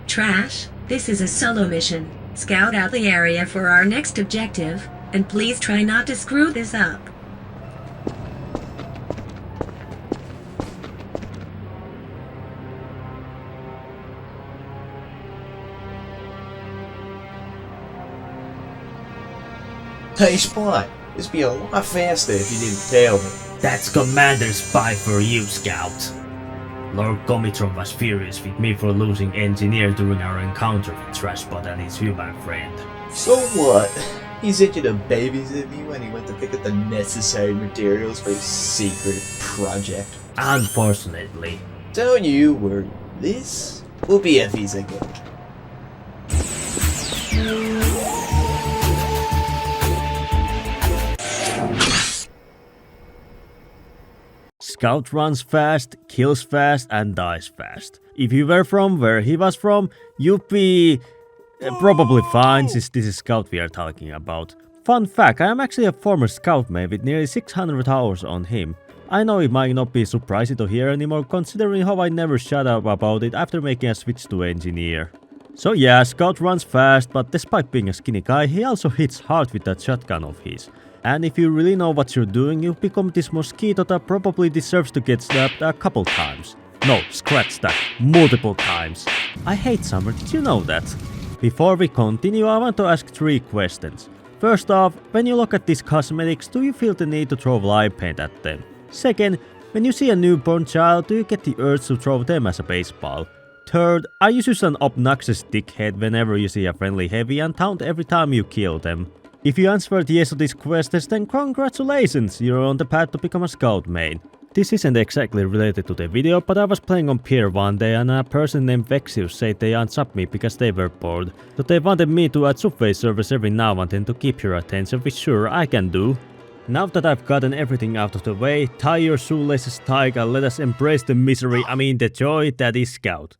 Trash, this is a solo mission. Scout out the area for our next objective, and please try not to screw this up. Hey Spot, this'd be a lot faster if you didn't tell me. That's Commander Spy for you, Scout. Lord Gomitron was furious with me for losing Engineer during our encounter with Trashbot and his human friend. So what? He sent you to babysit me when he went to pick up the necessary materials for his secret project. Unfortunately. Don't you worry, this will be a piece of cake. Scout runs fast, kills fast, and dies fast. If you were from where he was from, you'd be probably fine, since this is Scout we are talking about. Fun fact, I am actually a former Scout mate with nearly 600 hours on him. I know it might not be surprising to hear anymore, considering how I never shut up about it after making a switch to Engineer. So yeah, Scout runs fast, but despite being a skinny guy, he also hits hard with that shotgun of his. And if you really know what you're doing, you become this mosquito that probably deserves to get stabbed a couple times. No, scratch that, multiple times. I hate summer, did you know that? Before we continue, I want to ask 3 questions. First off, when you look at these cosmetics, do you feel the need to throw lime paint at them? Second, when you see a newborn child, do you get the urge to throw them as a baseball? Third, are you just an obnoxious dickhead whenever you see a friendly heavy and taunt every time you kill them? If you answered yes to these questions, then congratulations, you're on the path to become a Scout main. This isn't exactly related to the video, but I was playing on Pier one day and a person named Vexius said they unsubbed me because they were bored. So they wanted me to add subway servers every now and then to keep your attention, which sure I can do. Now that I've gotten everything out of the way, tie your shoelaces tight and let us embrace the misery, the joy that is Scout.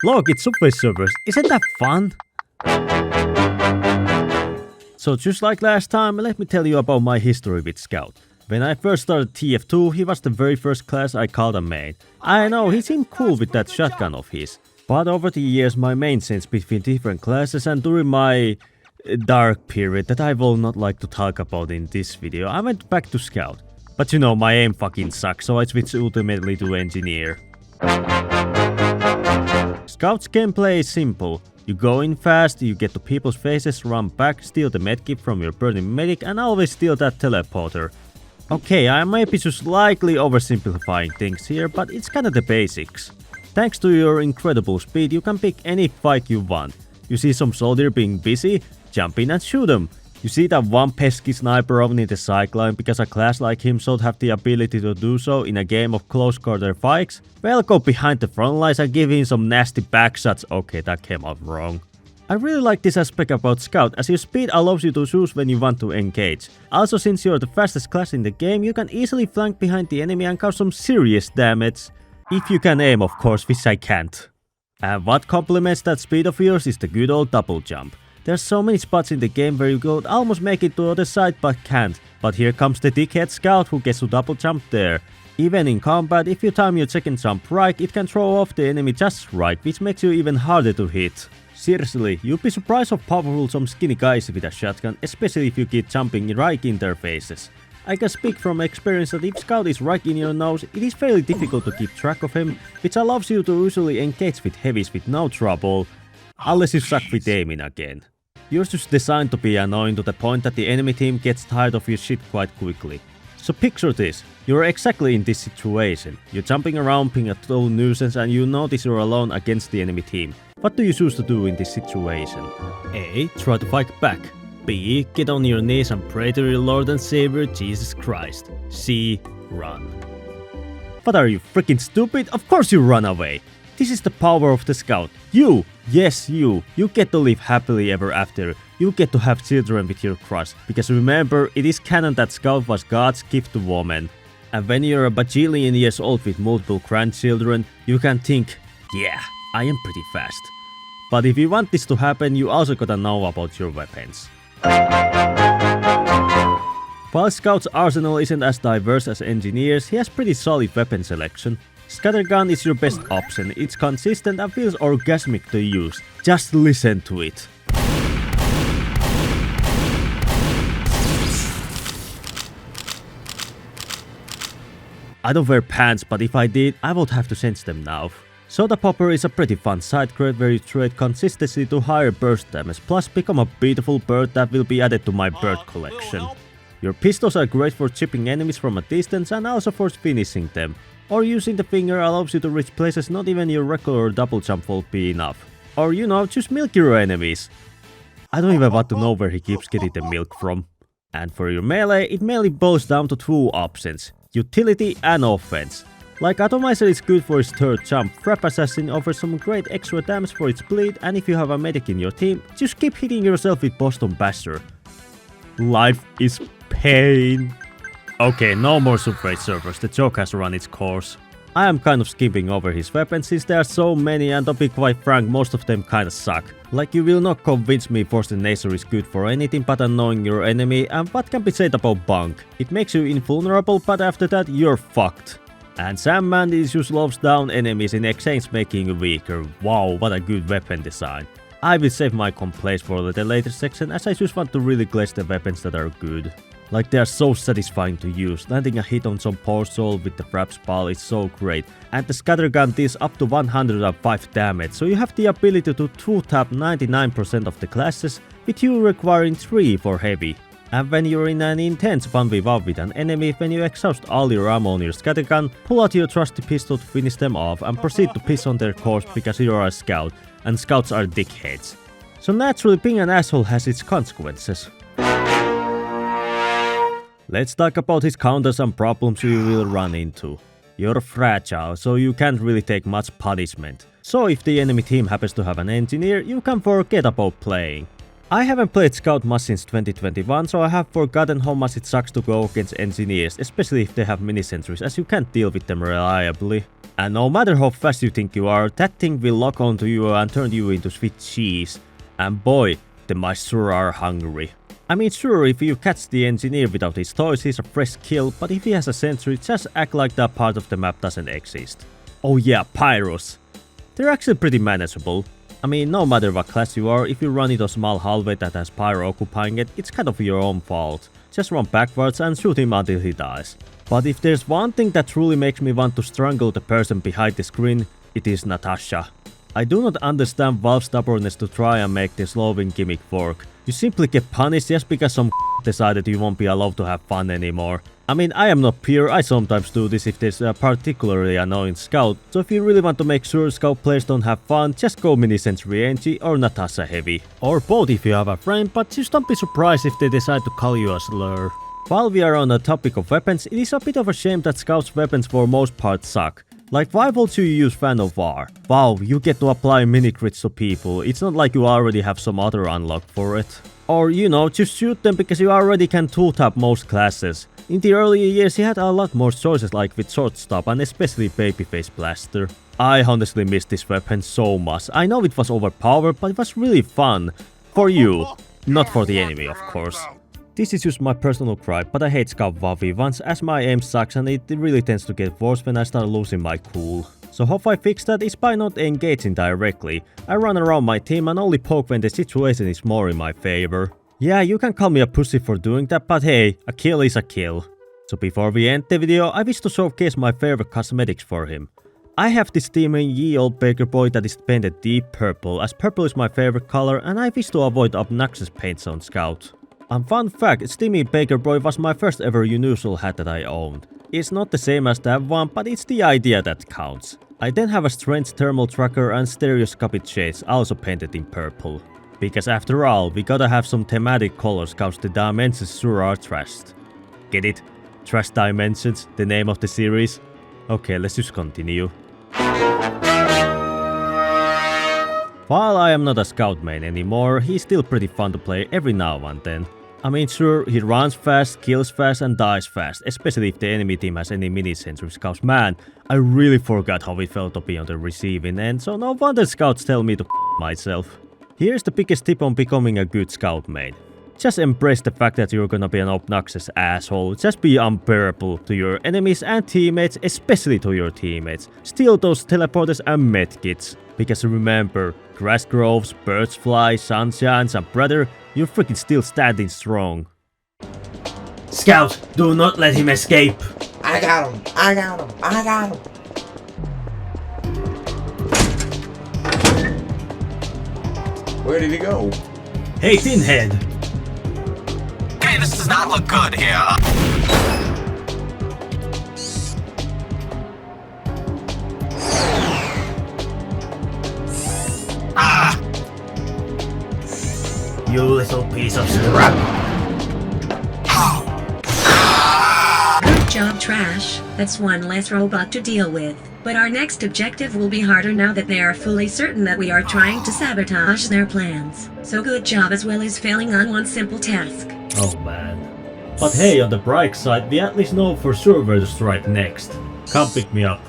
Look, it's subway servers, isn't that fun? So just like last time, let me tell you about my history with Scout. When I first started TF2, he was the very first class I called a main. I know, he seemed cool with that shotgun of his. But over the years my main changed between different classes, and during my dark period that I will not like to talk about in this video, I went back to Scout. But you know, my aim fucking sucks, so I switched ultimately to Engineer. Scout's gameplay is simple. You go in fast, you get to people's faces, run back, steal the medkit from your burning medic, and always steal that teleporter. Okay, I might be just slightly oversimplifying things here, but it's kinda the basics. Thanks to your incredible speed, you can pick any fight you want. You see some soldier being busy, jump in and shoot him. You see that one pesky sniper over in the sideline because a class like him should have the ability to do so in a game of close quarter fights? Well, go behind the front lines and give him some nasty backshots. Okay, that came out wrong. I really like this aspect about Scout, as your speed allows you to choose when you want to engage. Also, since you're the fastest class in the game, you can easily flank behind the enemy and cause some serious damage. If you can aim, of course, which I can't. And what complements that speed of yours is the good old double jump. There's so many spots in the game where you could almost make it to the other side but can't. But here comes the dickhead Scout who gets to double jump there. Even in combat, if you time your second jump right, it can throw off the enemy just right, which makes you even harder to hit. Seriously, you'd be surprised how powerful some skinny guys with a shotgun, especially if you keep jumping right in their faces. I can speak from experience that if Scout is right in your nose, it is fairly difficult to keep track of him, which allows you to usually engage with heavies with no trouble. Unless you suck with aiming again. You're just designed to be annoying to the point that the enemy team gets tired of your shit quite quickly. So picture this, you're exactly in this situation. You're jumping around being a total nuisance and you notice you're alone against the enemy team. What do you choose to do in this situation? A. Try to fight back. B. Get on your knees and pray to your Lord and Savior Jesus Christ. C. Run. What, are you freaking stupid? Of course you run away! This is the power of the Scout. You! Yes, you get to live happily ever after. You get to have children with your crush. Because remember, it is canon that Scout was God's gift to woman. And when you're a bajillion years old with multiple grandchildren, you can think, yeah, I am pretty fast. But if you want this to happen, you also gotta know about your weapons. While Scout's arsenal isn't as diverse as Engineer's, he has pretty solid weapon selection. Scattergun is your best option, it's consistent and feels orgasmic to use. Just listen to it. I don't wear pants, but if I did, I would have to change them now. Soda Popper is a pretty fun side crate where you trade consistency to higher burst damage, plus become a beautiful bird that will be added to my bird collection. Your pistols are great for chipping enemies from a distance and also for finishing them. Or using the finger allows you to reach places not even your regular double jump will be enough. Or you know, just milk your enemies. I don't even want to know where he keeps getting the milk from. And for your melee, it mainly boils down to two options: utility and offense. Like Atomizer is good for its third jump, Frap Assassin offers some great extra damage for its bleed, and if you have a medic in your team, just keep hitting yourself with Boston Basher. Life is pain. Okay, no more Subway servers, the joke has run its course. I am kind of skipping over his weapons since there are so many, and to be quite frank, most of them kinda suck. Like, you will not convince me Forced Nature is good for anything but annoying your enemy, and what can be said about Bunk? It makes you invulnerable, but after that you're fucked. And Sandman just slows down enemies in exchange, making you weaker. Wow, what a good weapon design. I will save my complaints for the later section, as I just want to really glaze the weapons that are good. Like, they are so satisfying to use. Landing a hit on some poor soul with the Frap Spall is so great. And the Scattergun deals up to 105 damage, so you have the ability to 2-tap 99% of the classes, with you requiring 3 for heavy. And when you're in an intense 1v1 with an enemy, when you exhaust all your ammo on your Scattergun, pull out your trusty pistol to finish them off and proceed to piss on their corpse because you're a scout, and scouts are dickheads. So naturally, being an asshole has its consequences. Let's talk about his counters and problems you will run into. You're fragile, so you can't really take much punishment. So if the enemy team happens to have an engineer, you can forget about playing. I haven't played Scout much since 2021, so I have forgotten how much it sucks to go against engineers, especially if they have mini-sentries, as you can't deal with them reliably. And no matter how fast you think you are, that thing will lock onto you and turn you into sweet cheese. And boy, the mice sure are hungry. I mean, sure, if you catch the engineer without his toys, he's a fresh kill, but if he has a sentry, just act like that part of the map doesn't exist. Oh yeah, Pyros. They're actually pretty manageable. I mean, no matter what class you are, if you run into a small hallway that has Pyro occupying it, it's kind of your own fault. Just run backwards and shoot him until he dies. But if there's one thing that truly makes me want to strangle the person behind the screen, it is Natasha. I do not understand Valve's stubbornness to try and make this loving gimmick work. You simply get punished just because some decided you won't be allowed to have fun anymore. I mean, I am not pure, I sometimes do this if there's a particularly annoying scout, so if you really want to make sure scout players don't have fun, just go Mini-Sentry Angie or Natasha Heavy. Or both if you have a friend, but just don't be surprised if they decide to call you a slur. While we are on the topic of weapons, it is a bit of a shame that scouts' weapons for most part suck. Like, why would you use Fan of War? Wow, you get to apply mini-crits to people, it's not like you already have some other unlock for it. Or, you know, just shoot them because you already can 2-tap most classes. In the earlier years he had a lot more choices, like with Shortstop and especially Babyface Blaster. I honestly miss this weapon so much. I know it was overpowered, but it was really fun. For you. Not for the enemy, of course. This is just my personal gripe, but I hate Scout 1v1s as my aim sucks and it really tends to get worse when I start losing my cool. So how I fix that is by not engaging directly. I run around my team and only poke when the situation is more in my favor. Yeah, you can call me a pussy for doing that, but hey, a kill is a kill. So before we end the video, I wish to showcase my favorite cosmetics for him. I have this steaming ye old baker boy that is painted deep purple, as purple is my favorite color and I wish to avoid obnoxious paints on Scout. And fun fact, Steamy Baker Boy was my first ever unusual hat that I owned. It's not the same as that one, but it's the idea that counts. I then have a strange thermal tracker and stereoscopic shades also painted in purple. Because after all, we gotta have some thematic colors cause the dimensions sure are trashed. Get it? Trash Dimensions, the name of the series? Okay, let's just continue. While I am not a scout main anymore, he's still pretty fun to play every now and then. I mean, sure, he runs fast, kills fast and dies fast, especially if the enemy team has any mini-sentries, cause man, I really forgot how it felt to be on the receiving end, so no wonder scouts tell me to myself. Here's the biggest tip on becoming a good scout main. Just embrace the fact that you're gonna be an obnoxious asshole. Just be unbearable to your enemies and teammates, especially to your teammates. Steal those teleporters and medkits. Because remember, grass grows, birds fly, sun shines, and brother, you're freaking still standing strong. Scout, do not let him escape! I got him! I got him! I got him! Where did he go? Hey, Tinhead! Hey, this does not look good here. You little piece of scrap! Good job, Trash. That's one less robot to deal with. But our next objective will be harder now that they are fully certain that we are trying to sabotage their plans. So good job as well as failing on one simple task. Oh man. But hey, on the bright side, we at least know for sure where to strike next. Come pick me up.